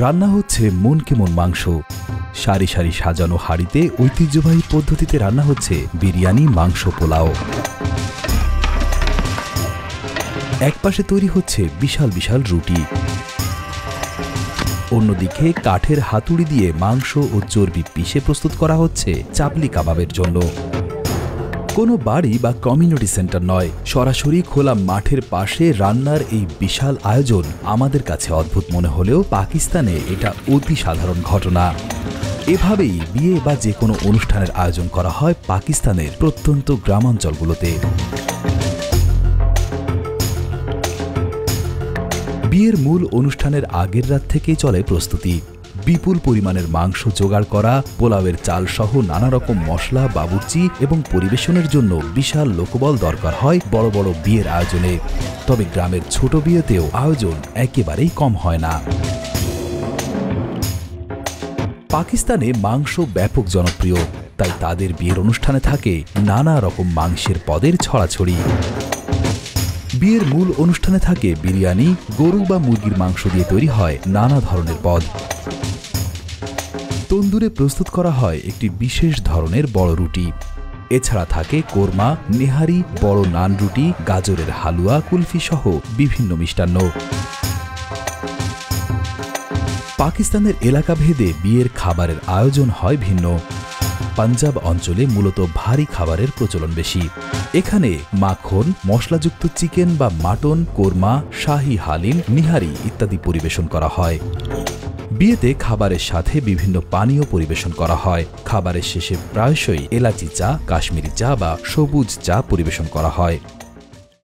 রান্না হচ্ছে মন কেমন মাংস। সারি সারি সাজানো হাঁড়িতে ঐতিহ্যবাহী পদ্ধতিতে রান্না হচ্ছে বিরিয়ানি, মাংস, পোলাও। একপাশে তৈরি হচ্ছে বিশাল বিশাল রুটি, অন্যদিকে কাঠের হাতুড়ি দিয়ে মাংস ও চর্বি পিষে প্রস্তুত করা হচ্ছে চাপলি কাবাবের জন্য। কোনো বাড়ি বা কমিউনিটি সেন্টার নয়, সরাসরি খোলা মাঠের পাশে রান্নার এই বিশাল আয়োজন আমাদের কাছে অদ্ভুত মনে হলেও পাকিস্তানে এটা অতি সাধারণ ঘটনা। এভাবেই বিয়ে বা যে কোনো অনুষ্ঠানের আয়োজন করা হয় পাকিস্তানের প্রত্যন্ত গ্রামাঞ্চলগুলোতে। বিয়ের মূল অনুষ্ঠানের আগের রাত থেকেই চলে প্রস্তুতি। বিপুল পরিমাণের মাংস জোগাড় করা, পোলাওয়ের চাল সহ নানা রকম মশলা, বাবুর্চি এবং পরিবেশনের জন্য বিশাল লোকবল দরকার হয় বড় বড় বিয়ের আয়োজনে। তবে গ্রামের ছোট বিয়েতেও আয়োজন একেবারেই কম হয় না। পাকিস্তানে মাংস ব্যাপক জনপ্রিয়, তাই তাদের বিয়ের অনুষ্ঠানে থাকে নানা রকম মাংসের পদের ছড়াছড়ি। বিয়ের মূল অনুষ্ঠানে থাকে বিরিয়ানি, গরু বা মুরগির মাংস দিয়ে তৈরি হয় নানা ধরনের পদ। তন্দুরে প্রস্তুত করা হয় একটি বিশেষ ধরনের বড় রুটি। এছাড়া থাকে কোরমা, নেহারি, বড় নান রুটি, গাজরের হালুয়া, কুলফি সহ বিভিন্ন মিষ্টান্ন। পাকিস্তানের এলাকা ভেদে বিয়ের খাবারের আয়োজন হয় ভিন্ন। পাঞ্জাব অঞ্চলে মূলত ভারী খাবারের প্রচলন বেশি। এখানে মাখন, মশলাযুক্ত চিকেন বা মাটন, কোরমা, শাহী হালিম, নিহারি ইত্যাদি পরিবেশন করা হয়। বিয়েতে খাবারের সাথে বিভিন্ন পানীয় পরিবেশন করা হয়। খাবারের শেষে প্রায়শই এলাচি চা, কাশ্মীরি চা বা সবুজ চা পরিবেশন করা হয়।